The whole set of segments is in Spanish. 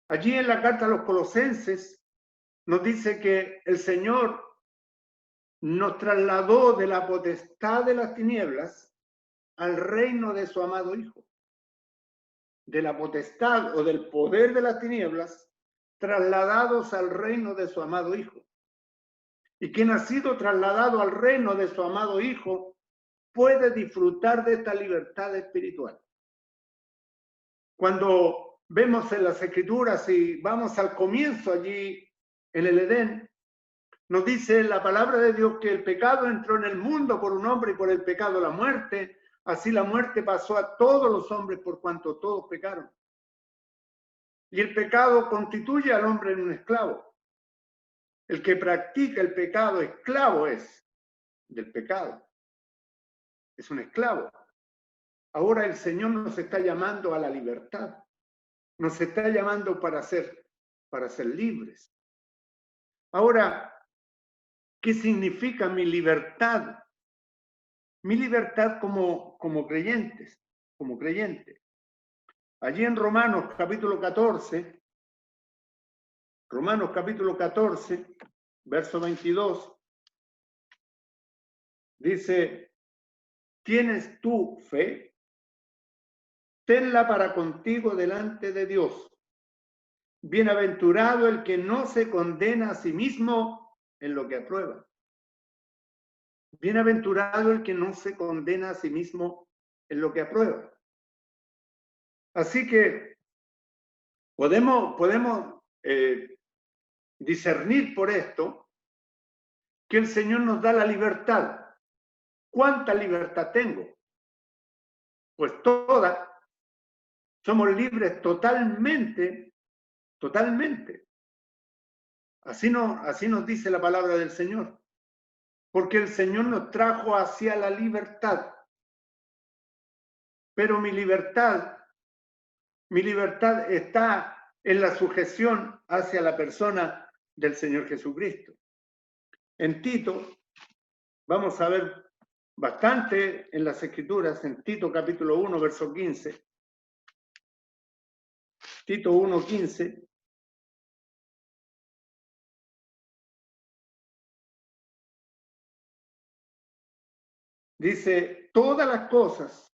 Allí en la carta a los Colosenses nos dice que el Señor nos trasladó de la potestad de las tinieblas al reino de su amado Hijo. De la potestad o del poder de las tinieblas, trasladados al reino de su amado Hijo. Y quien ha sido trasladado al reino de su amado Hijo puede disfrutar de esta libertad espiritual. Cuando vemos en las Escrituras y vamos al comienzo allí en el Edén, nos dice la palabra de Dios que el pecado entró en el mundo por un hombre y por el pecado la muerte. Así la muerte pasó a todos los hombres por cuanto todos pecaron. Y el pecado constituye al hombre en un esclavo. El que practica el pecado, esclavo es del pecado. Es un esclavo. Ahora el Señor nos está llamando a la libertad. Nos está llamando para ser libres. Ahora, ¿qué significa mi libertad? Mi libertad como creyentes, como creyente. Allí en Romanos capítulo 14, verso 22, dice, ¿tienes tú fe? Tenla para contigo delante de Dios. Bienaventurado el que no se condena a sí mismo en lo que aprueba. Bienaventurado el que no se condena a sí mismo en lo que aprueba. Así que podemos discernir por esto que el Señor nos da la libertad. ¿Cuánta libertad tengo? Pues toda. Somos libres totalmente. Así nos dice la palabra del Señor. Porque el Señor nos trajo hacia la libertad. Pero mi libertad está en la sujeción hacia la persona del Señor Jesucristo. En Tito, vamos a ver bastante en las Escrituras, en Tito capítulo 1, verso 15. Tito 1, 15. Dice, todas las cosas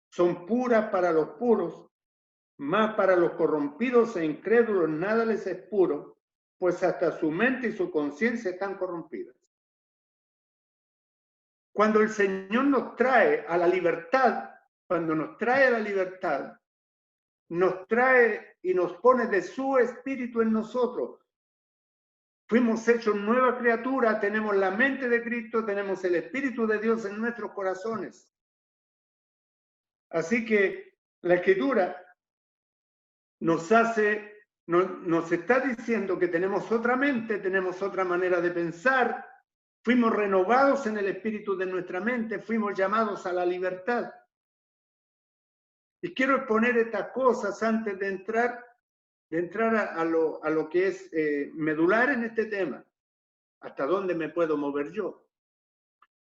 son puras para los puros, mas para los corrompidos e incrédulos nada les es puro, pues hasta su mente y su conciencia están corrompidas. Cuando el Señor nos trae a la libertad, nos trae y nos pone de su espíritu en nosotros. Fuimos hechos nueva criatura, tenemos la mente de Cristo, tenemos el Espíritu de Dios en nuestros corazones. Así que la Escritura nos está diciendo que tenemos otra mente, tenemos otra manera de pensar, fuimos renovados en el espíritu de nuestra mente, fuimos llamados a la libertad. Y quiero exponer estas cosas antes de entrar a lo que es medular en este tema. ¿Hasta dónde me puedo mover yo?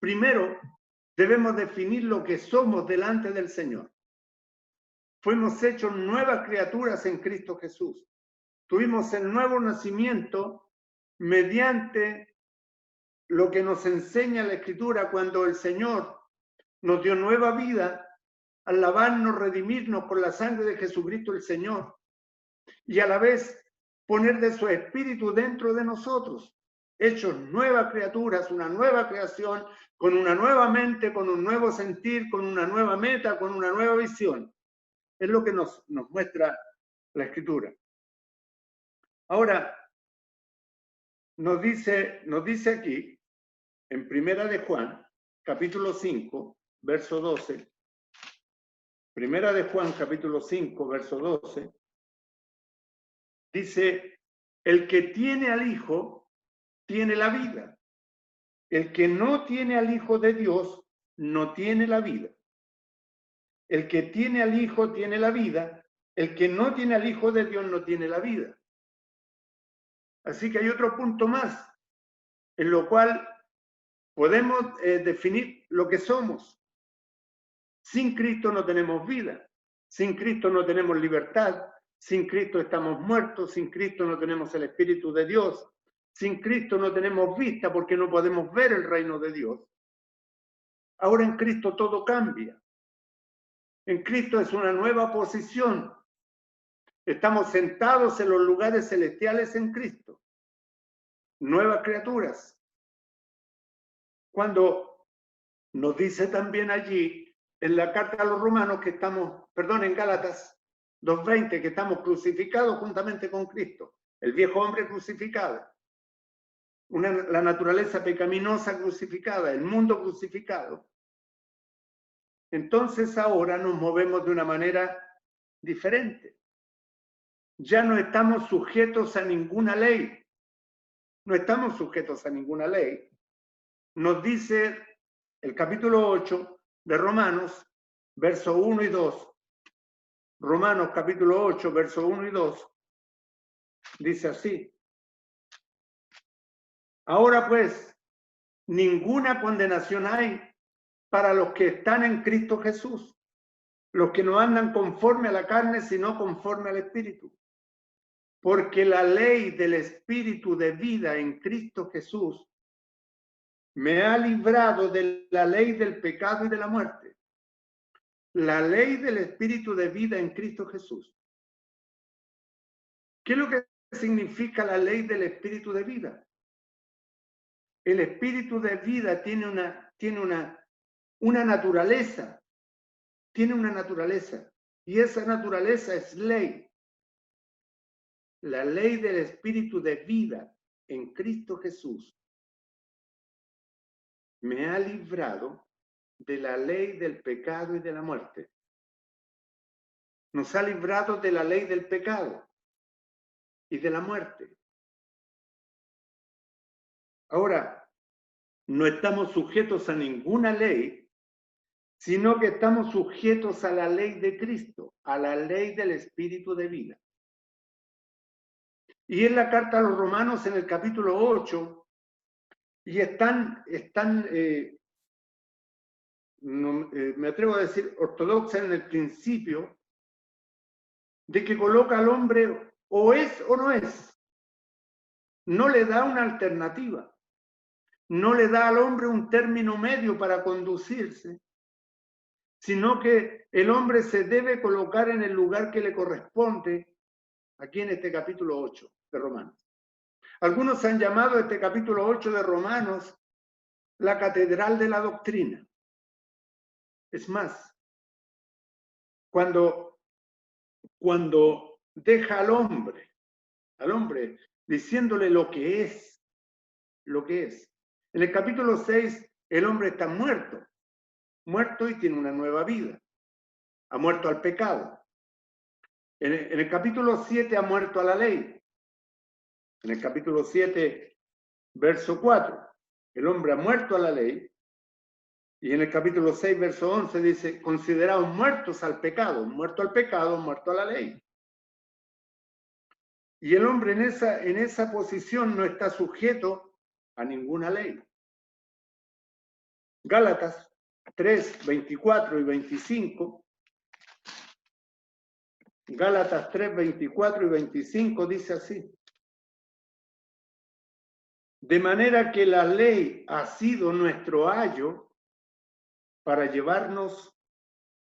Primero, debemos definir lo que somos delante del Señor. Fuimos hechos nuevas criaturas en Cristo Jesús. Tuvimos el nuevo nacimiento mediante lo que nos enseña la Escritura cuando el Señor nos dio nueva vida al lavarnos, redimirnos con la sangre de Jesucristo el Señor y a la vez poner de su Espíritu dentro de nosotros, hechos nuevas criaturas, una nueva creación, con una nueva mente, con un nuevo sentir, con una nueva meta, con una nueva visión. Es lo que nos muestra la Escritura. Ahora, nos dice aquí, en Primera de Juan, capítulo 5, verso 12, Primera de Juan, capítulo 5, verso 12, dice, el que tiene al Hijo, tiene la vida. El que no tiene al Hijo de Dios, no tiene la vida. El que tiene al Hijo, tiene la vida. El que no tiene al Hijo de Dios, no tiene la vida. Así que hay otro punto más, en lo cual podemos definir lo que somos. Sin Cristo no tenemos vida. Sin Cristo no tenemos libertad. Sin Cristo estamos muertos, sin Cristo no tenemos el Espíritu de Dios, sin Cristo no tenemos vista porque no podemos ver el reino de Dios. Ahora en Cristo todo cambia. En Cristo es una nueva posición. Estamos sentados en los lugares celestiales en Cristo. Nuevas criaturas. Cuando nos dice también allí en la carta a los romanos que estamos, perdón, en Gálatas 2:20, que estamos crucificados juntamente con Cristo, el viejo hombre crucificado, la naturaleza pecaminosa crucificada, el mundo crucificado. Entonces ahora nos movemos de una manera diferente. Ya no estamos sujetos a ninguna ley. No estamos sujetos a ninguna ley. Nos dice el capítulo 8 de Romanos, versos 1 y 2. Romanos capítulo 8, versos 1 y 2. Dice así. Ahora pues, ninguna condenación hay para los que están en Cristo Jesús, los que no andan conforme a la carne, sino conforme al Espíritu. Porque la ley del Espíritu de vida en Cristo Jesús me ha librado de la ley del pecado y de la muerte. La ley del Espíritu de vida en Cristo Jesús. ¿Qué es lo que significa la ley del Espíritu de vida? El Espíritu de vida tiene una naturaleza. Tiene una naturaleza. Y esa naturaleza es ley. La ley del Espíritu de vida en Cristo Jesús me ha librado de la ley del pecado y de la muerte. Nos ha librado de la ley del pecado y de la muerte. Ahora, no estamos sujetos a ninguna ley, sino que estamos sujetos a la ley de Cristo, a la ley del Espíritu de vida. Y en la carta a los Romanos, en el capítulo 8, y me atrevo a decir, ortodoxa en el principio, de que coloca al hombre o es o no es. No le da una alternativa. No le da al hombre un término medio para conducirse, sino que el hombre se debe colocar en el lugar que le corresponde aquí en este capítulo 8 de Romanos. Algunos han llamado este capítulo 8 de Romanos la catedral de la doctrina. Es más, cuando deja al hombre diciéndole lo que es. En el capítulo 6, el hombre está muerto y tiene una nueva vida. Ha muerto al pecado. En el capítulo 7 ha muerto a la ley. En el capítulo 7, verso 4, el hombre ha muerto a la ley. Y en el capítulo 6, verso 11 dice, considerados muertos al pecado, muerto a la ley. Y el hombre en esa posición no está sujeto a ninguna ley. Gálatas 3, 24 y 25. Gálatas 3, 24 y 25 dice así. De manera que la ley ha sido nuestro ayo para llevarnos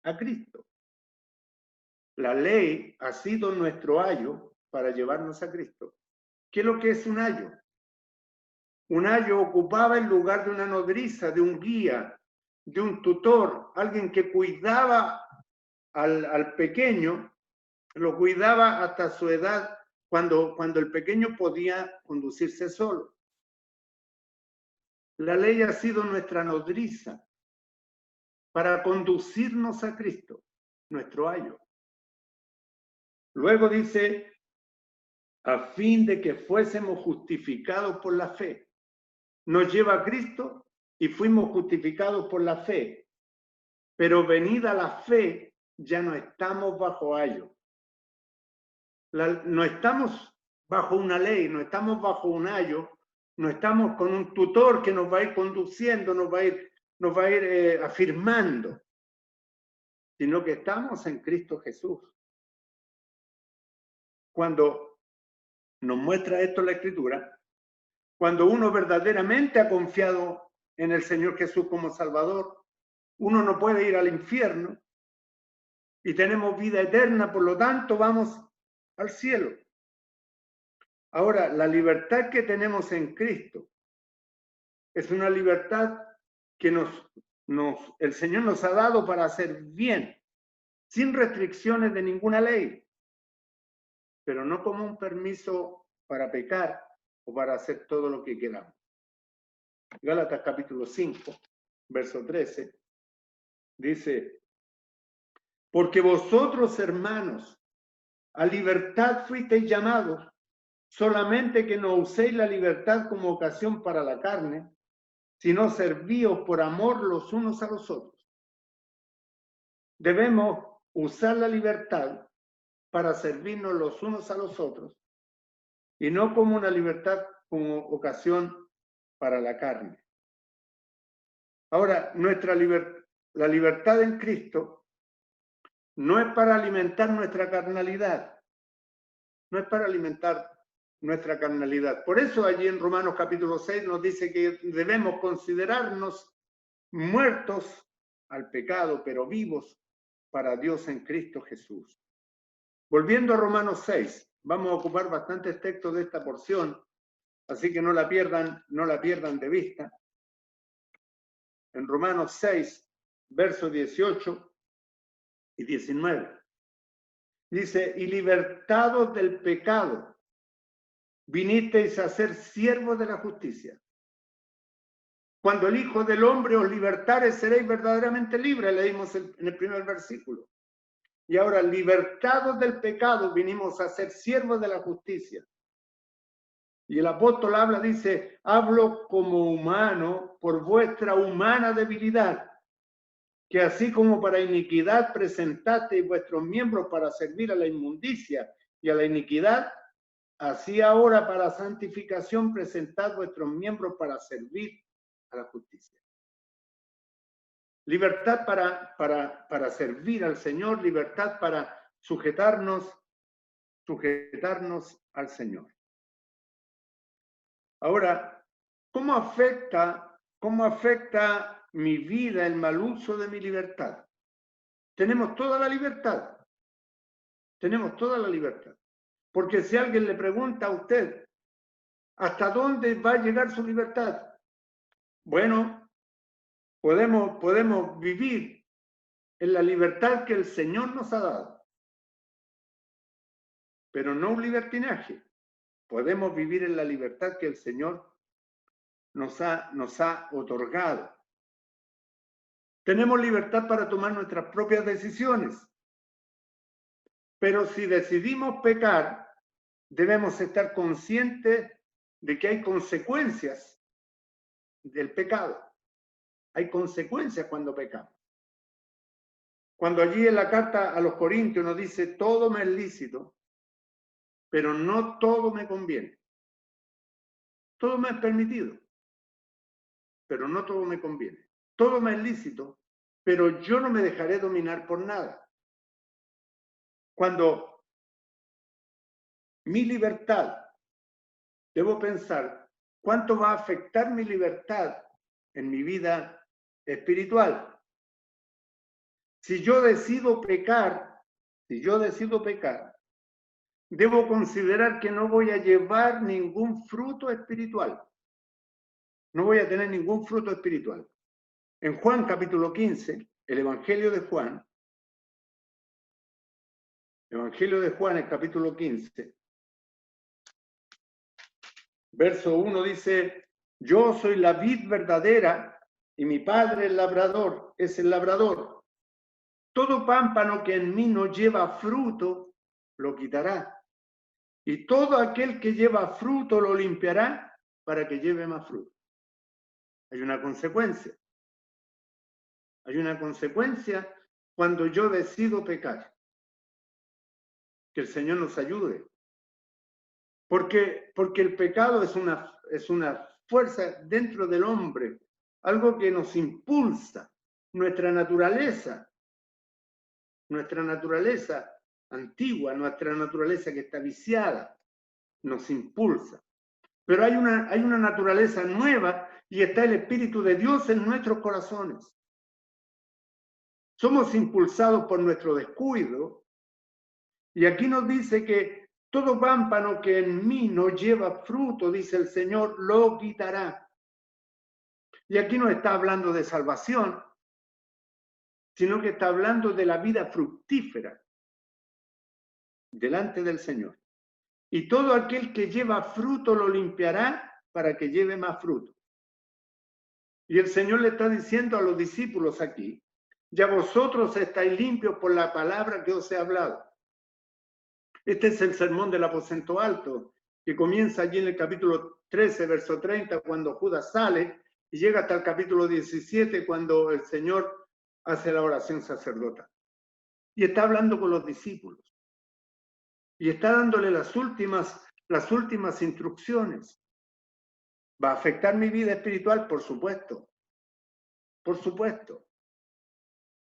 a Cristo. La ley ha sido nuestro ayo para llevarnos a Cristo. ¿Qué es lo que es un ayo? Un ayo ocupaba el lugar de una nodriza, de un guía, de un tutor, alguien que cuidaba al pequeño, lo cuidaba hasta su edad, cuando el pequeño podía conducirse solo. La ley ha sido nuestra nodriza para conducirnos a Cristo, nuestro ayo. Luego dice, a fin de que fuésemos justificados por la fe. Nos lleva a Cristo y fuimos justificados por la fe. Pero venida la fe, ya no estamos bajo ayo. No estamos bajo una ley, no estamos bajo un ayo, no estamos con un tutor que nos va a ir conduciendo, nos va a ir afirmando, sino que estamos en Cristo Jesús. cuando nos muestra esto la Escritura, cuando uno verdaderamente ha confiado en el Señor Jesús como Salvador, uno no puede ir al infierno y tenemos vida eterna, por lo tanto vamos al cielo. Ahora, la libertad que tenemos en Cristo es una libertad que el Señor nos ha dado para hacer bien, sin restricciones de ninguna ley, pero no como un permiso para pecar o para hacer todo lo que queramos. Gálatas capítulo 5, verso 13, dice: porque vosotros, hermanos, a libertad fuisteis llamados, solamente que no uséis la libertad como ocasión para la carne, sino servíos por amor los unos a los otros. Debemos usar la libertad para servirnos los unos a los otros y no como una libertad como ocasión para la carne. Ahora, la libertad en Cristo no es para alimentar nuestra carnalidad, no es para alimentar nuestra carnalidad. Por eso allí en Romanos capítulo 6 nos dice que debemos considerarnos muertos al pecado, pero vivos para Dios en Cristo Jesús. Volviendo a Romanos 6, vamos a ocupar bastantes textos de esta porción, así que no la pierdan de vista. En Romanos 6, versos 18 y 19. Dice: y libertados del pecado, vinisteis a ser siervos de la justicia. Cuando el Hijo del Hombre os libertare, seréis verdaderamente libres, leímos en el primer versículo. Y ahora, libertados del pecado, vinimos a ser siervos de la justicia. Y el apóstol dice: hablo como humano por vuestra humana debilidad, que así como para iniquidad presentasteis vuestros miembros para servir a la inmundicia y a la iniquidad, así ahora para santificación presentad vuestros miembros para servir a la justicia. Libertad para servir al Señor, libertad para sujetarnos al Señor. Ahora, ¿cómo afecta mi vida el mal uso de mi libertad? Tenemos toda la libertad. Tenemos toda la libertad. Porque si alguien le pregunta a usted, ¿hasta dónde va a llegar su libertad? Bueno, podemos vivir en la libertad que el Señor nos ha dado. Pero no un libertinaje. Podemos vivir en la libertad que el Señor nos ha otorgado. Tenemos libertad para tomar nuestras propias decisiones. Pero si decidimos pecar, debemos estar conscientes de que hay consecuencias del pecado. Hay consecuencias cuando pecamos. Cuando allí en la carta a los Corintios nos dice: todo me es lícito, pero no todo me conviene. Todo me es permitido, pero no todo me conviene. Todo me es lícito, pero yo no me dejaré dominar por nada. Cuando mi libertad, debo pensar cuánto va a afectar mi libertad en mi vida espiritual. Si yo decido pecar, debo considerar que no voy a llevar ningún fruto espiritual. No voy a tener ningún fruto espiritual. En Juan capítulo 15, el Evangelio de Juan, el capítulo 15, verso 1 dice: yo soy la vid verdadera y mi Padre el labrador, es el labrador. Todo pámpano que en mí no lleva fruto, lo quitará. Y todo aquel que lleva fruto lo limpiará para que lleve más fruto. Hay una consecuencia. Hay una consecuencia cuando yo decido pecar. Que el Señor nos ayude. Porque el pecado es una fuerza dentro del hombre, algo que nos impulsa, nuestra naturaleza antigua, nuestra naturaleza que está viciada, nos impulsa. Pero hay una naturaleza nueva y está el Espíritu de Dios en nuestros corazones. Somos impulsados por nuestro descuido y aquí nos dice que todo pámpano que en mí no lleva fruto, dice el Señor, lo quitará. Y aquí no está hablando de salvación, sino que está hablando de la vida fructífera delante del Señor. Y todo aquel que lleva fruto lo limpiará para que lleve más fruto. Y el Señor le está diciendo a los discípulos aquí, ya vosotros estáis limpios por la palabra que os he hablado. Este es el sermón del aposento alto, que comienza allí en el capítulo 13, verso 30, cuando Judas sale, y llega hasta el capítulo 17, cuando el Señor hace la oración sacerdotal. Y está hablando con los discípulos. Y está dándole las últimas instrucciones. ¿Va a afectar mi vida espiritual? Por supuesto. Por supuesto.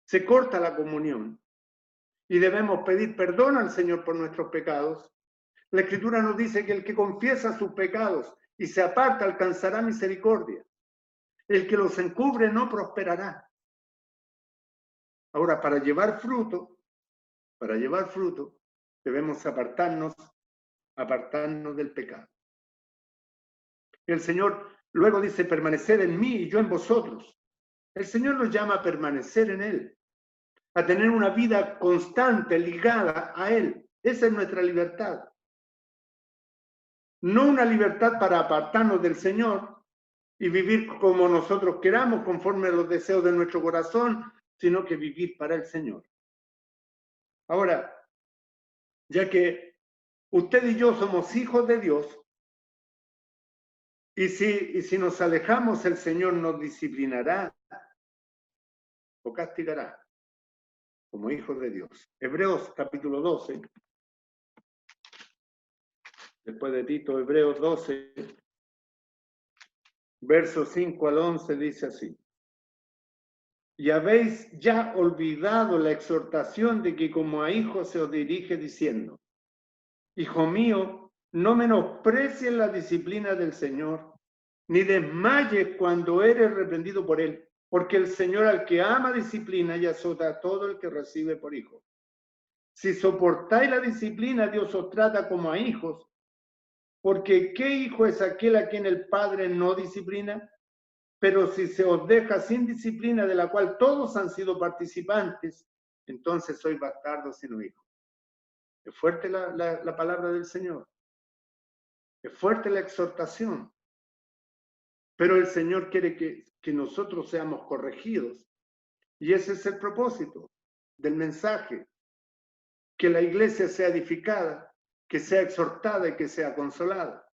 Se corta la comunión y debemos pedir perdón al Señor por nuestros pecados. La Escritura nos dice que el que confiesa sus pecados y se aparta alcanzará misericordia. El que los encubre no prosperará. Ahora, para llevar fruto, debemos apartarnos del pecado. El Señor luego dice, permaneced en mí y yo en vosotros. El Señor nos llama a permanecer en Él, a tener una vida constante, ligada a Él. Esa es nuestra libertad. No una libertad para apartarnos del Señor y vivir como nosotros queramos, conforme a los deseos de nuestro corazón, sino que vivir para el Señor. Ahora, ya que usted y yo somos hijos de Dios, y si nos alejamos, el Señor nos disciplinará o castigará como hijos de Dios. Hebreos capítulo 12, después de Tito, Hebreos 12, versos 5 al 11, dice así. Y habéis ya olvidado la exhortación de que como a hijos se os dirige diciendo, Hijo mío, no menosprecies la disciplina del Señor, ni desmayes cuando eres reprendido por Él, porque el Señor al que ama disciplina y azota a todo el que recibe por hijo. Si soportáis la disciplina, Dios os trata como a hijos, porque ¿qué hijo es aquel a quien el Padre no disciplina? Pero si se os deja sin disciplina de la cual todos han sido participantes, entonces sois bastardos y no hijos. Es fuerte la palabra del Señor. Es fuerte la exhortación. Pero el Señor quiere que nosotros seamos corregidos. Y ese es el propósito del mensaje. Que la iglesia sea edificada, que sea exhortada y que sea consolada.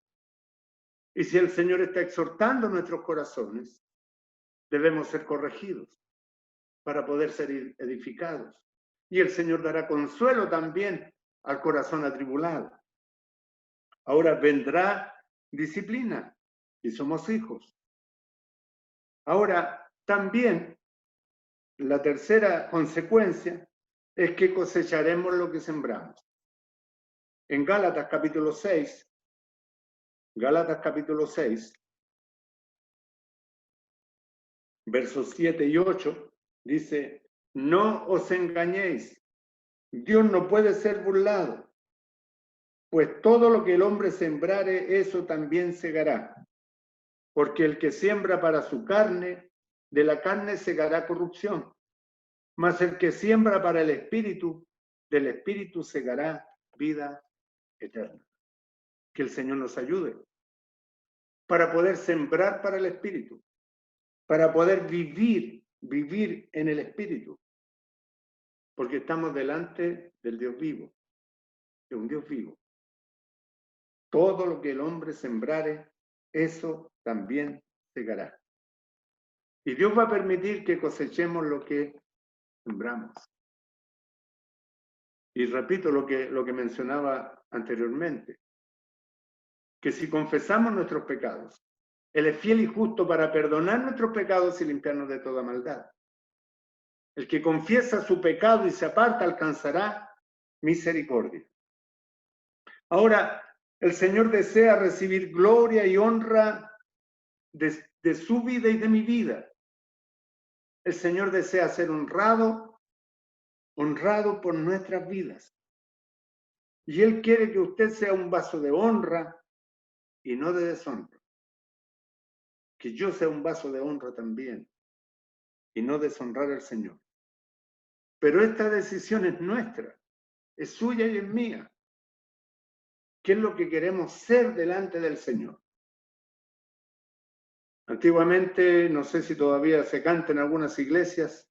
Y si el Señor está exhortando nuestros corazones, debemos ser corregidos para poder ser edificados. Y el Señor dará consuelo también al corazón atribulado. Ahora vendrá disciplina y somos hijos. Ahora también la tercera consecuencia es que cosecharemos lo que sembramos. En Gálatas capítulo 6, versos 7 y 8, dice, no os engañéis, Dios no puede ser burlado, pues todo lo que el hombre sembrare, eso también segará. Porque el que siembra para su carne, de la carne segará corrupción, mas el que siembra para el Espíritu, del Espíritu segará vida eterna. Que el Señor nos ayude para poder sembrar para el Espíritu, para poder vivir en el Espíritu, porque estamos delante del Dios vivo, de un Dios vivo. Todo lo que el hombre sembrare, eso también segará. Y Dios va a permitir que cosechemos lo que sembramos. Y repito lo que mencionaba anteriormente, que si confesamos nuestros pecados, Él es fiel y justo para perdonar nuestros pecados y limpiarnos de toda maldad. El que confiesa su pecado y se aparta alcanzará misericordia. Ahora, el Señor desea recibir gloria y honra de su vida y de mi vida. El Señor desea ser honrado por nuestras vidas. Y Él quiere que usted sea un vaso de honra y no de deshonra. Que yo sea un vaso de honra también y no deshonrar al Señor. Pero esta decisión es nuestra, es suya y es mía. ¿Qué es lo que queremos ser delante del Señor? Antiguamente, no sé si todavía se canta en algunas iglesias,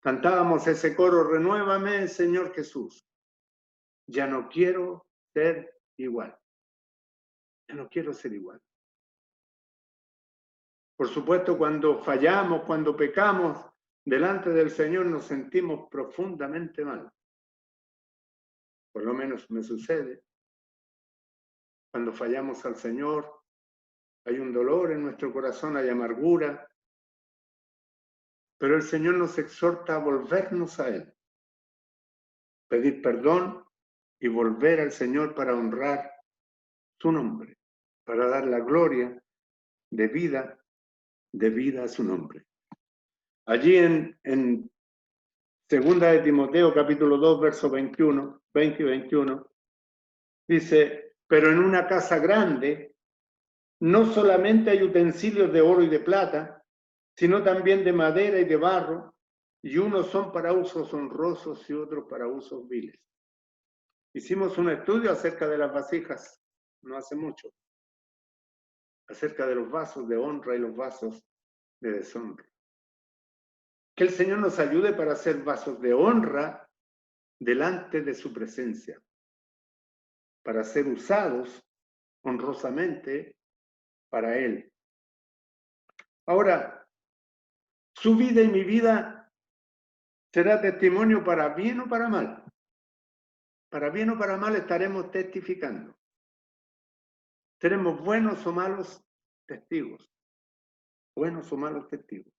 cantábamos ese coro: renuévame, Señor Jesús. Ya no quiero ser igual. Ya no quiero ser igual. Por supuesto, cuando fallamos, cuando pecamos delante del Señor, nos sentimos profundamente mal. Por lo menos me sucede. Cuando fallamos al Señor, hay un dolor en nuestro corazón, hay amargura. Pero el Señor nos exhorta a volvernos a Él. Pedir perdón y volver al Señor para honrar su nombre, para dar la gloria de vida a su nombre. Allí en Segunda de Timoteo, capítulo 2, versos 20 y 21, dice: pero en una casa grande no solamente hay utensilios de oro y de plata, sino también de madera y de barro, y unos son para usos honrosos y otros para usos viles. Hicimos un estudio acerca de las vasijas no hace mucho, acerca de los vasos de honra y los vasos de deshonra. Que el Señor nos ayude para ser vasos de honra delante de su presencia, para ser usados honrosamente para Él. Ahora, su vida y mi vida será testimonio para bien o para mal. Para bien o para mal estaremos testificando. Seremos buenos o malos testigos. Buenos o malos testigos.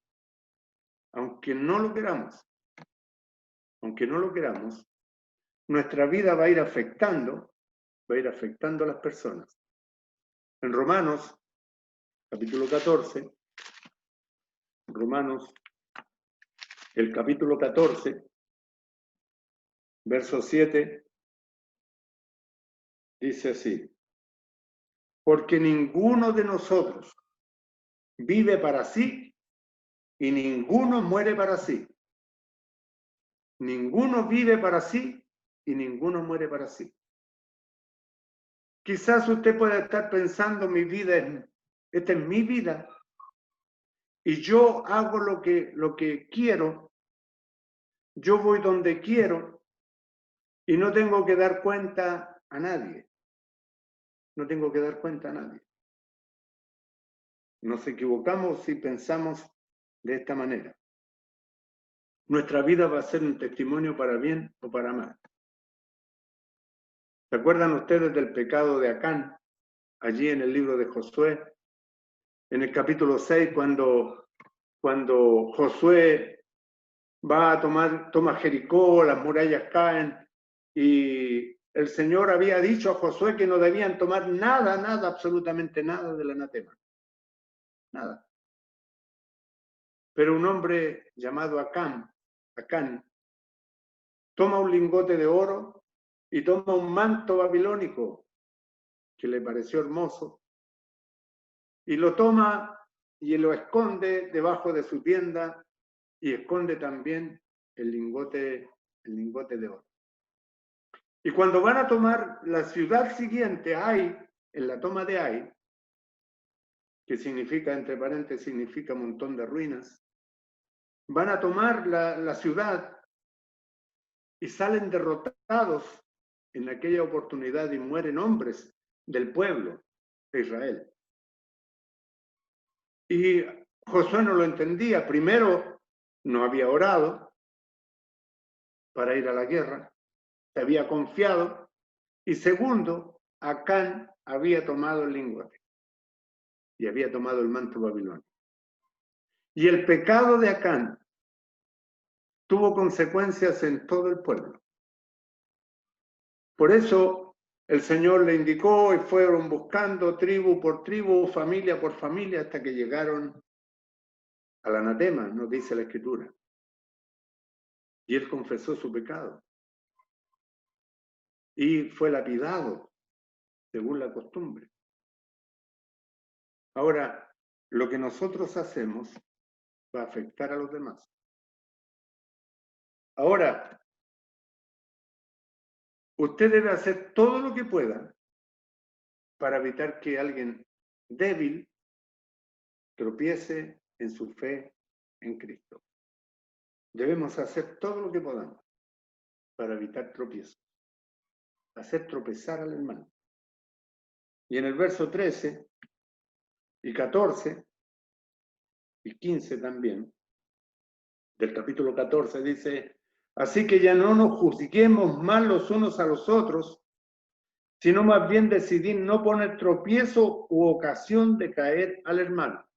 Aunque no lo queramos, nuestra vida va a ir afectando a las personas. En Romanos, capítulo 14, el capítulo 14, verso 7, dice así: porque ninguno de nosotros vive para sí y ninguno muere para sí. Ninguno vive para sí y ninguno muere para sí. Quizás usted pueda estar pensando: esta es mi vida y yo hago lo que quiero, yo voy donde quiero y no tengo que dar cuenta a nadie. No tengo que dar cuenta a nadie. Nos equivocamos si pensamos de esta manera. Nuestra vida va a ser un testimonio para bien o para mal. ¿Se acuerdan ustedes del pecado de Acán? Allí en el libro de Josué, en el capítulo 6, cuando Josué toma Jericó, las murallas caen, y el Señor había dicho a Josué que no debían tomar nada, absolutamente nada del anatema. Nada. Pero un hombre llamado Acán, toma un lingote de oro y toma un manto babilónico que le pareció hermoso, y lo toma y lo esconde debajo de su tienda, y esconde también el lingote de oro. Y cuando van a tomar la ciudad siguiente, Ai, en la toma de Ai, que significa, entre paréntesis, significa montón de ruinas, van a tomar la ciudad y salen derrotados en aquella oportunidad y mueren hombres del pueblo de Israel. Y Josué no lo entendía. Primero, no había orado para ir a la guerra, se había confiado. Y segundo, Acán había tomado el lingote y había tomado el manto babilónico. Y el pecado de Acán tuvo consecuencias en todo el pueblo. Por eso el Señor le indicó y fueron buscando tribu por tribu, familia por familia, hasta que llegaron al anatema, nos dice la Escritura. Y él confesó su pecado. Y fue lapidado, según la costumbre. Ahora, lo que nosotros hacemos va a afectar a los demás. Ahora, usted debe hacer todo lo que pueda para evitar que alguien débil tropiece en su fe en Cristo. Debemos hacer todo lo que podamos para evitar tropiezos, hacer tropezar al hermano. Y en el verso 13 y 14 y 15 también, del capítulo 14, dice: así que ya no nos juzguemos más los unos a los otros, sino más bien decidir no poner tropiezo u ocasión de caer al hermano.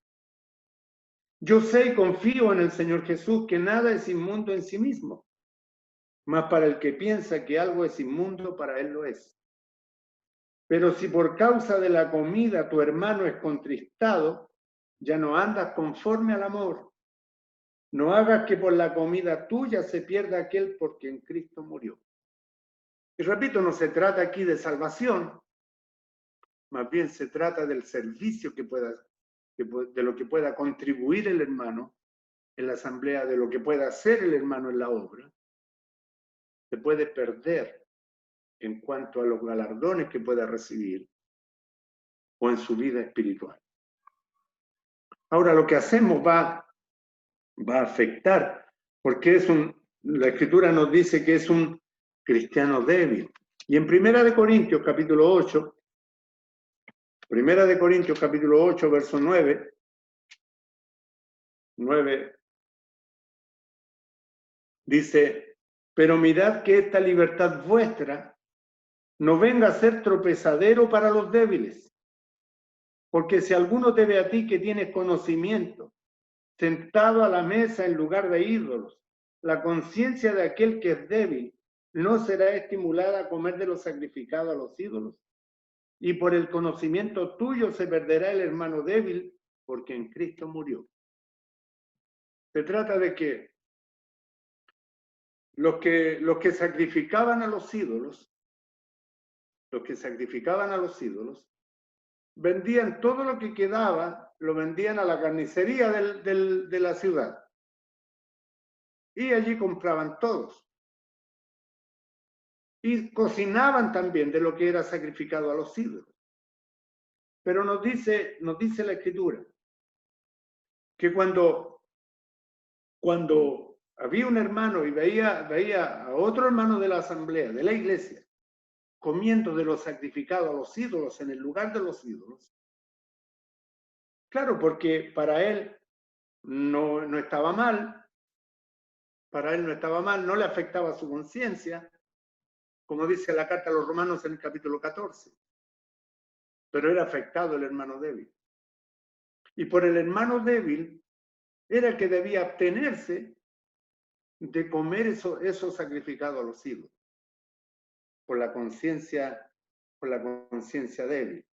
Yo sé y confío en el Señor Jesús que nada es inmundo en sí mismo, mas para el que piensa que algo es inmundo, para él lo es. Pero si por causa de la comida tu hermano es contristado, ya no andas conforme al amor. No hagas que por la comida tuya se pierda aquel por quien Cristo murió. Y repito, no se trata aquí de salvación, más bien se trata del servicio de lo que pueda contribuir el hermano en la asamblea, de lo que pueda hacer el hermano en la obra. Se puede perder en cuanto a los galardones que pueda recibir o en su vida espiritual. Ahora, lo que hacemos va a afectar, porque la Escritura nos dice que es un cristiano débil. Y en Primera de Corintios, capítulo 8, verso 9, dice: pero mirad que esta libertad vuestra no venga a ser tropezadero para los débiles. Porque si alguno te ve a ti que tienes conocimiento, sentado a la mesa en lugar de ídolos, la conciencia de aquel que es débil no será estimulada a comer de lo sacrificado a los ídolos. Y por el conocimiento tuyo se perderá el hermano débil, porque en Cristo murió. Se trata de que los que sacrificaban a los ídolos, vendían todo lo que quedaba, lo vendían a la carnicería de la ciudad. Y allí compraban todos. Y cocinaban también de lo que era sacrificado a los ídolos. Pero nos dice la Escritura que cuando había un hermano y veía a otro hermano de la asamblea, de la iglesia, comiendo de lo sacrificado a los ídolos en el lugar de los ídolos, claro, porque para él no estaba mal, no le afectaba su conciencia, como dice la carta a los Romanos en el capítulo 14, pero era afectado el hermano débil. Y por el hermano débil era que debía abstenerse de comer eso sacrificado a los ídolos, por la conciencia débil.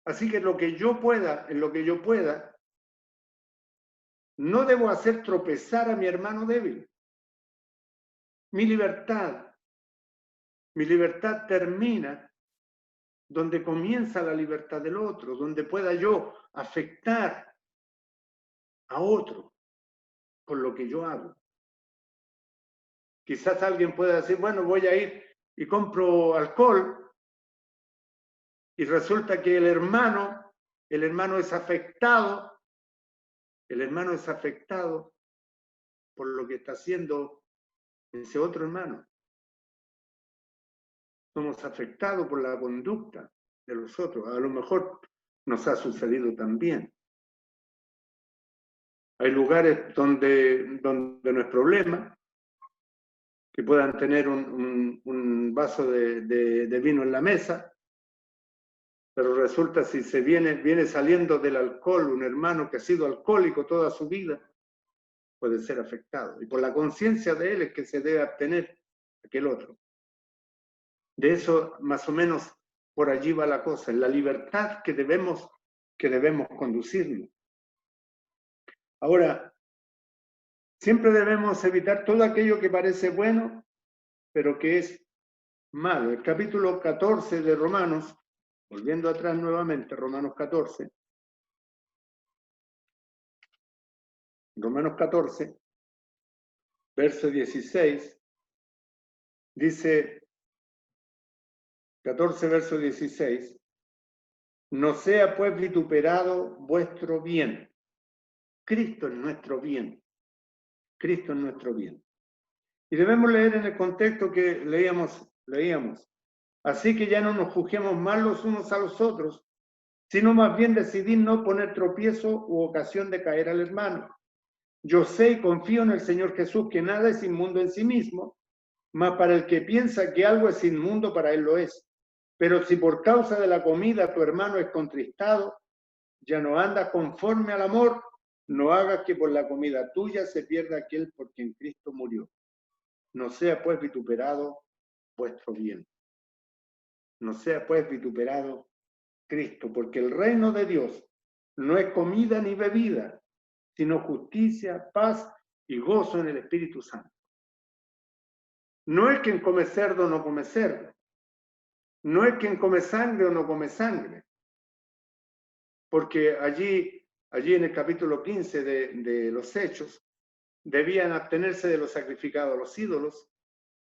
Así que en lo que yo pueda, no debo hacer tropezar a mi hermano débil. Mi libertad termina donde comienza la libertad del otro, donde pueda yo afectar a otro con lo que yo hago. Quizás alguien pueda decir, bueno, voy a ir y compro alcohol, y resulta que el hermano es afectado, por lo que está haciendo ese otro hermano. Somos afectados por la conducta de los otros. A lo mejor nos ha sucedido también. Hay lugares donde no es problema que puedan tener un vaso de vino en la mesa, pero resulta si se viene saliendo del alcohol un hermano que ha sido alcohólico toda su vida, puede ser afectado. Y por la conciencia de él es que se debe abstener aquel otro. De eso, más o menos, por allí va la cosa, en la libertad que debemos conducirnos. Ahora, siempre debemos evitar todo aquello que parece bueno, pero que es malo. El capítulo 14 de Romanos, volviendo atrás nuevamente, Romanos 14, verso 16, dice, 14, verso 16, no sea pues vituperado vuestro bien. Cristo es nuestro bien. Cristo es nuestro bien. Y debemos leer en el contexto que leíamos. Así que ya no nos juzguemos mal los unos a los otros, sino más bien decidir no poner tropiezo u ocasión de caer al hermano. Yo sé y confío en el Señor Jesús que nada es inmundo en sí mismo, mas para el que piensa que algo es inmundo, para él lo es. Pero si por causa de la comida tu hermano es contristado, ya no andas conforme al amor, no hagas que por la comida tuya se pierda aquel por quien Cristo murió. No sea pues vituperado vuestro bien. No sea pues vituperado Cristo, porque el reino de Dios no es comida ni bebida, sino justicia, paz y gozo en el Espíritu Santo. No es quien come cerdo o no come cerdo. No es quien come sangre o no come sangre. Porque allí en el capítulo 15 de los Hechos, debían abstenerse de lo sacrificado a los ídolos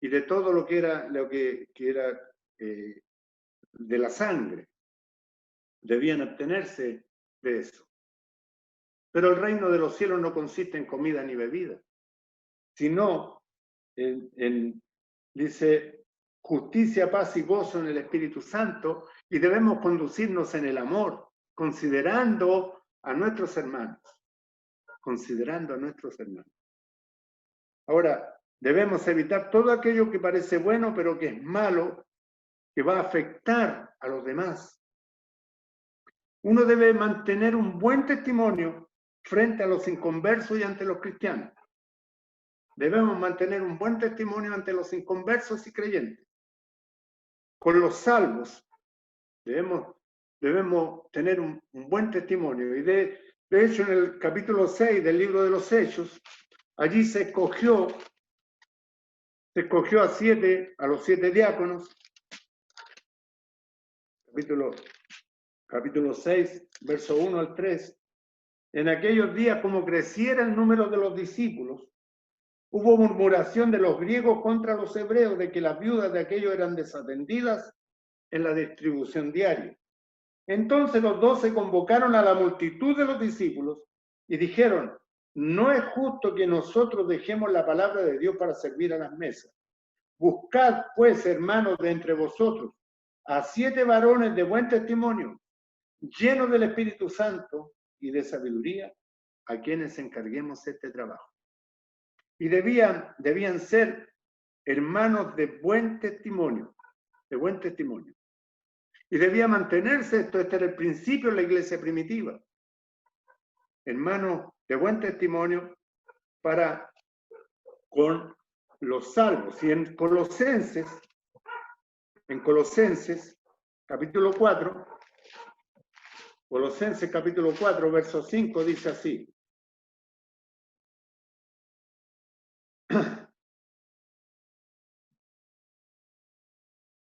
y de todo lo que era, de la sangre. Debían abstenerse de eso. Pero el reino de los cielos no consiste en comida ni bebida, sino dice, justicia, paz y gozo en el Espíritu Santo, y debemos conducirnos en el amor, considerando a nuestros hermanos. Considerando a nuestros hermanos. Ahora, debemos evitar todo aquello que parece bueno, pero que es malo, que va a afectar a los demás. Uno debe mantener un buen testimonio frente a los inconversos y ante los cristianos. Debemos mantener un buen testimonio ante los inconversos y creyentes. Con los salvos debemos tener un buen testimonio. Y de hecho, en el capítulo 6 del libro de los Hechos, allí se escogió a los 7 diáconos. Capítulo 6, verso 1 al 3. En aquellos días, como creciera el número de los discípulos, hubo murmuración de los griegos contra los hebreos de que las viudas de aquellos eran desatendidas en la distribución diaria. Entonces los 12 convocaron a la multitud de los discípulos y dijeron, no es justo que nosotros dejemos la palabra de Dios para servir a las mesas. Buscad, pues, hermanos, de entre vosotros, a 7 varones de buen testimonio, llenos del Espíritu Santo y de sabiduría, a quienes encarguemos este trabajo. Y debían ser hermanos de buen testimonio, Y debía mantenerse esto, este era el principio de la iglesia primitiva. Hermanos de buen testimonio para con los salvos. Y en Colosenses capítulo 4, verso 5, dice así.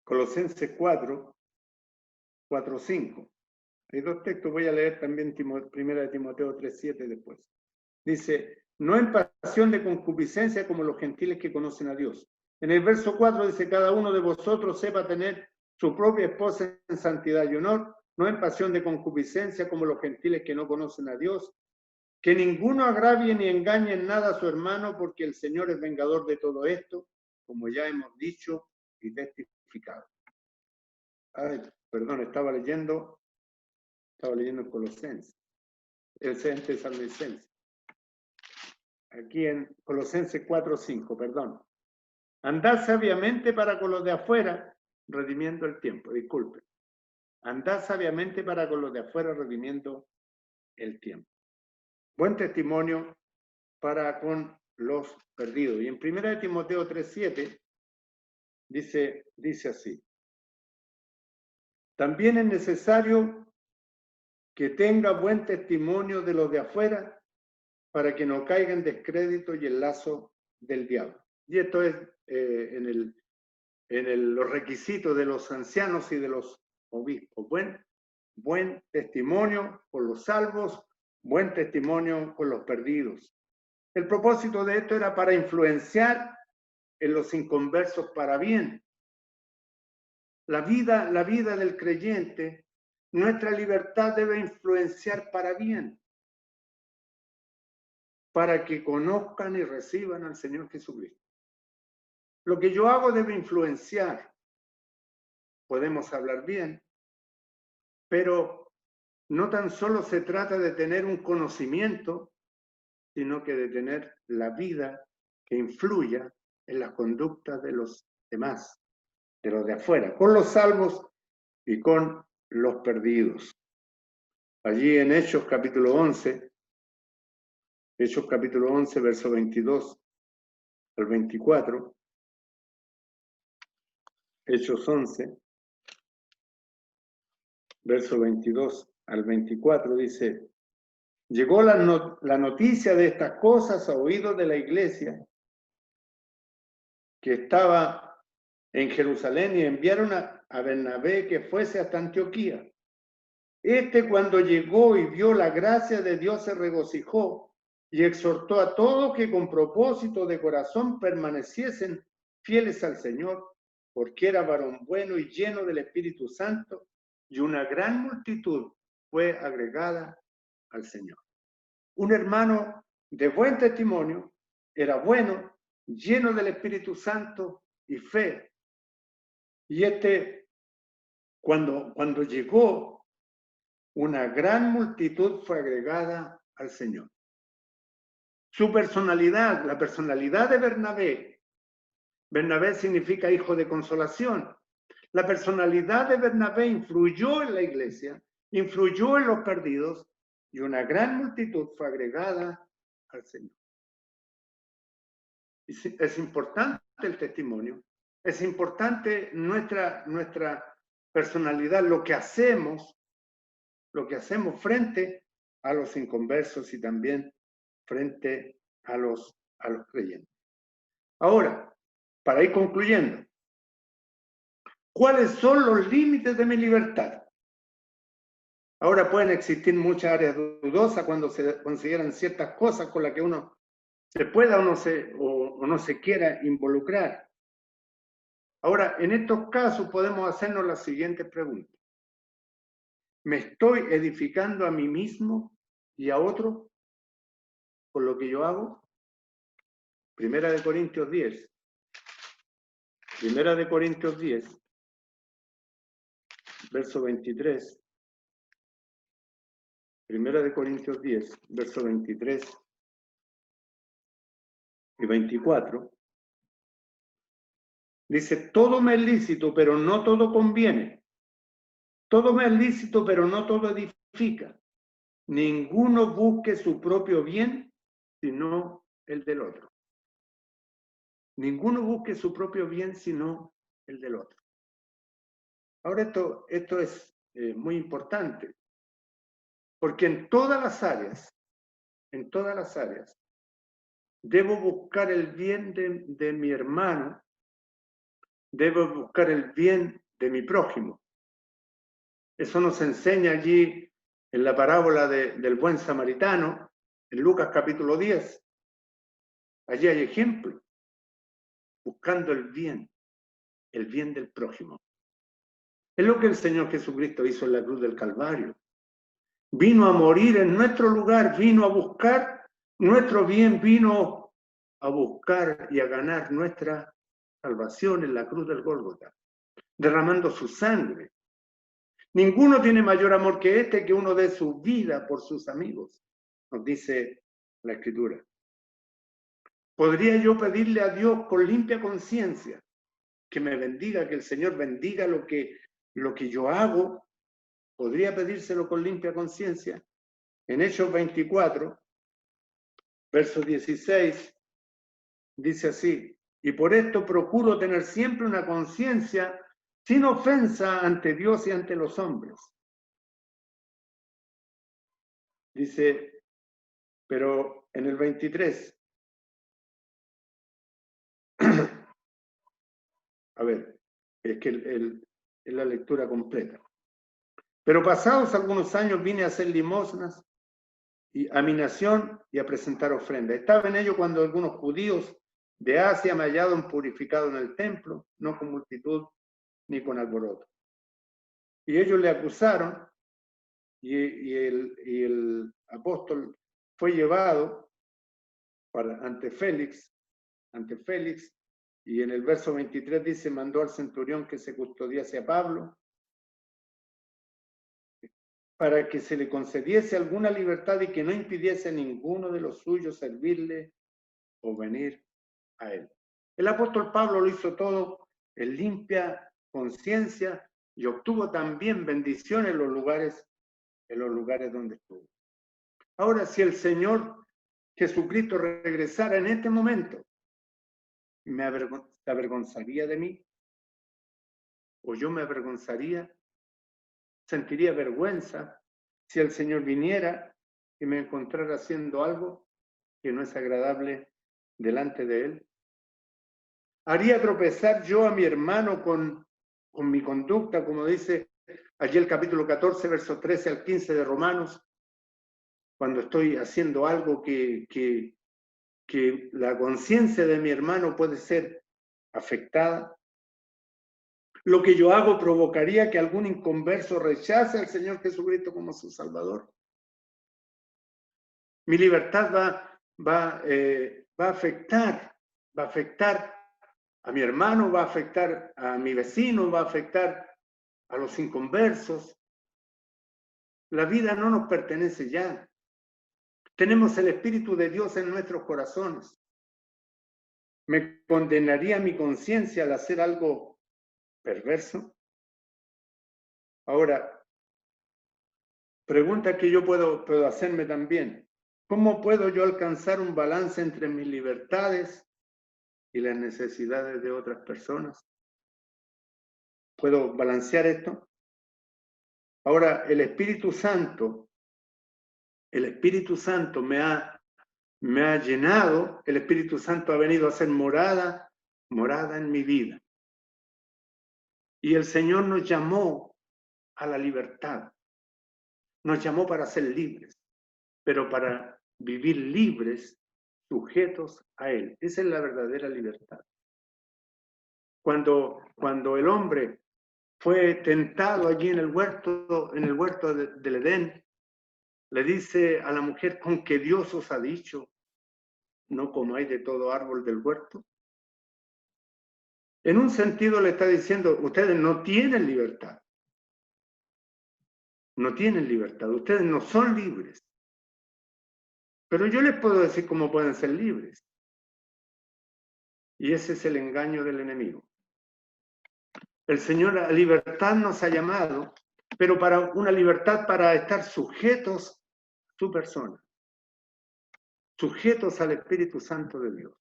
Colosenses 4, 5. Hay 2 textos, voy a leer también primera de Timoteo 3, 7 después. Dice, no en pasión de concupiscencia como los gentiles que conocen a Dios. En el verso 4 dice, cada uno de vosotros sepa tener su propia esposa en santidad y honor, no en pasión de concupiscencia como los gentiles que no conocen a Dios. Que ninguno agravie ni engañe en nada a su hermano, porque el Señor es vengador de todo esto, como ya hemos dicho y testificado. Ay, perdón, estaba leyendo en Colosenses, el Tesalonicenses. Aquí en Colosenses 4:5, perdón. Andad sabiamente para con los de afuera, redimiendo el tiempo. Disculpe. Andad sabiamente para con los de afuera, redimiendo el tiempo. Buen testimonio para con los perdidos. Y en 1 Timoteo 3:7 dice así. También es necesario que tenga buen testimonio de los de afuera para que no caiga en descrédito y el lazo del diablo. Y esto es los requisitos de los ancianos y de los obispos. Buen testimonio con los salvos, buen testimonio con los perdidos. El propósito de esto era para influenciar en los inconversos para bien. La vida del creyente, nuestra libertad debe influenciar para bien, para que conozcan y reciban al Señor Jesucristo. Lo que yo hago debe influenciar. Podemos hablar bien, pero no tan solo se trata de tener un conocimiento, sino que de tener la vida que influya en las conductas de los demás, de los de afuera, con los salvos y con los perdidos. Allí en Hechos capítulo 11, verso 22 al 24, Hechos 11, verso 22 al 24, dice: llegó la noticia de estas cosas a oídos de la iglesia que estaba en Jerusalén, y enviaron a Bernabé que fuese hasta Antioquía. Cuando llegó y vio la gracia de Dios, se regocijó y exhortó a todos que con propósito de corazón permaneciesen fieles al Señor, porque era varón bueno y lleno del Espíritu Santo, y una gran multitud fue agregada al Señor. Un hermano de buen testimonio, era bueno, lleno del Espíritu Santo y fe. Y cuando llegó, una gran multitud fue agregada al Señor. Su personalidad, la personalidad de Bernabé significa hijo de consolación. La personalidad de Bernabé influyó en la iglesia, influyó en los perdidos, y una gran multitud fue agregada al Señor. Es importante el testimonio, es importante nuestra personalidad, lo que hacemos frente a los inconversos y también frente a los creyentes. Ahora, para ir concluyendo, ¿cuáles son los límites de mi libertad? Ahora pueden existir muchas áreas dudosas cuando se consideran ciertas cosas con las que uno se pueda o no se quiera involucrar. Ahora, en estos casos podemos hacernos las siguientes preguntas. ¿Me estoy edificando a mí mismo y a otro con lo que yo hago? Primera de Corintios 10. Primera de Corintios 10, verso 23. Primera de Corintios 10, verso 23 y 24. Dice: todo me es lícito, pero no todo conviene. Todo me es lícito, pero no todo edifica. Ninguno busque su propio bien, sino el del otro. Ninguno busque su propio bien, sino el del otro. Ahora esto es muy importante, porque en todas las áreas, debo buscar el bien de mi hermano, debo buscar el bien de mi prójimo. Eso nos enseña allí en la parábola del buen samaritano, en Lucas capítulo 10. Allí hay ejemplo, buscando el bien del prójimo. Es lo que el Señor Jesucristo hizo en la cruz del Calvario. Vino a morir en nuestro lugar, vino a buscar nuestro bien, vino a buscar y a ganar nuestra salvación en la cruz del Gólgota, derramando su sangre. Ninguno tiene mayor amor que uno dé su vida por sus amigos, nos dice la Escritura. ¿Podría yo pedirle a Dios con limpia conciencia que me bendiga, que el Señor bendiga lo que yo hago? ¿Podría pedírselo con limpia conciencia? En Hechos 24, verso 16, dice así: y por esto procuro tener siempre una conciencia sin ofensa ante Dios y ante los hombres. Dice, pero en el 23, a ver, es que es la lectura completa. Pero pasados algunos años vine a hacer limosnas y a mi nación y a presentar ofrendas. Estaba en ello cuando algunos judíos de Asia me hallaron purificado en el templo, no con multitud ni con alboroto. Y ellos le acusaron y el apóstol fue llevado ante Félix, y en el verso 23 dice, mandó al centurión que se custodiase a Pablo para que se le concediese alguna libertad y que no impidiese a ninguno de los suyos servirle o venir a él. El apóstol Pablo lo hizo todo en limpia conciencia y obtuvo también bendiciones en los lugares donde estuvo. Ahora, si el Señor Jesucristo regresara en este momento, ¿se avergonzaría de mí? ¿O yo me avergonzaría? ¿Sentiría vergüenza si el Señor viniera y me encontrara haciendo algo que no es agradable delante de Él? ¿Haría tropezar yo a mi hermano con mi conducta, como dice allí el capítulo 14, versos 13 al 15 de Romanos, cuando estoy haciendo algo que la conciencia de mi hermano puede ser afectada? Lo que yo hago provocaría que algún inconverso rechace al Señor Jesucristo como su Salvador. Mi libertad va a afectar a mi hermano, va a afectar a mi vecino, va a afectar a los inconversos. La vida no nos pertenece ya. Tenemos el Espíritu de Dios en nuestros corazones. ¿Me condenaría mi conciencia al hacer algo perverso? Ahora, pregunta que yo puedo hacerme también. ¿Cómo puedo yo alcanzar un balance entre mis libertades y las necesidades de otras personas? ¿Puedo balancear esto? Ahora, el Espíritu Santo me ha llenado, el Espíritu Santo ha venido a ser morada en mi vida. Y el Señor nos llamó a la libertad. Nos llamó para ser libres, pero para vivir libres, sujetos a Él. Esa es la verdadera libertad. Cuando el hombre fue tentado allí en el huerto del Edén, le dice a la mujer, ¿con qué Dios os ha dicho? No comáis de todo árbol del huerto. En un sentido le está diciendo, ustedes no tienen libertad. No tienen libertad, ustedes no son libres. Pero yo les puedo decir cómo pueden ser libres. Y ese es el engaño del enemigo. El Señor a libertad nos ha llamado, pero para una libertad para estar sujetos a su persona, sujetos al Espíritu Santo de Dios.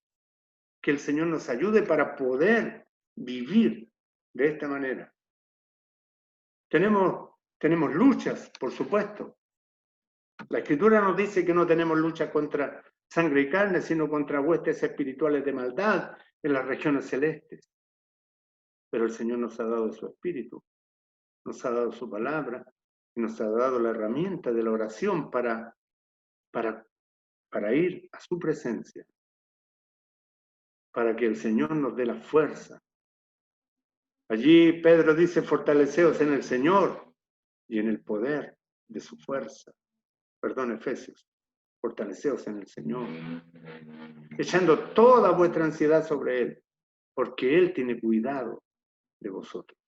Que el Señor nos ayude para poder vivir de esta manera. Tenemos luchas, por supuesto. La Escritura nos dice que no tenemos lucha contra sangre y carne, sino contra huestes espirituales de maldad en las regiones celestes. Pero el Señor nos ha dado su Espíritu, nos ha dado su palabra, y nos ha dado la herramienta de la oración para ir a su presencia, para que el Señor nos dé la fuerza. Allí Pedro dice, fortaleceos en el Señor y en el poder de su fuerza. Perdón, Efesios, fortaleceos en el Señor, echando toda vuestra ansiedad sobre Él, porque Él tiene cuidado de vosotros.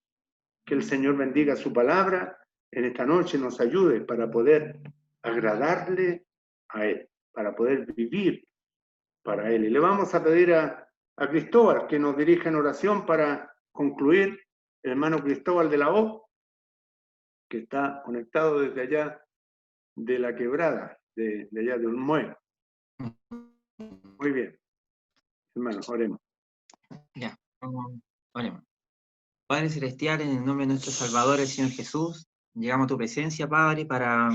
Que el Señor bendiga su palabra en esta noche, nos ayude para poder agradarle a Él, para poder vivir para Él. Y le vamos a pedir a Cristóbal que nos dirija en oración para concluir, el hermano Cristóbal de la O, que está conectado desde allá de la quebrada, de allá de Ulmué. Muy bien, hermanos, oremos. Ya, oremos. Padre Celestial, en el nombre de nuestro Salvador, el Señor Jesús, llegamos a tu presencia, Padre, para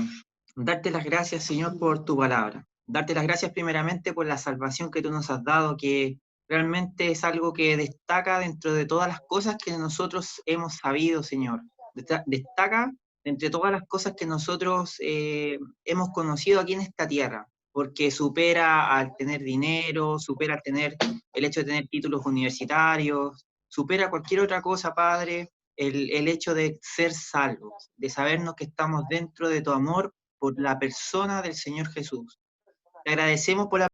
darte las gracias, Señor, por tu palabra. Darte las gracias primeramente por la salvación que tú nos has dado, que realmente es algo que destaca dentro de todas las cosas que nosotros hemos sabido, Señor. Destaca entre todas las cosas que nosotros hemos conocido aquí en esta tierra, porque supera al tener dinero, supera al tener el hecho de tener títulos universitarios, supera cualquier otra cosa, Padre, el hecho de ser salvos, de sabernos que estamos dentro de tu amor por la persona del Señor Jesús. Te agradecemos por la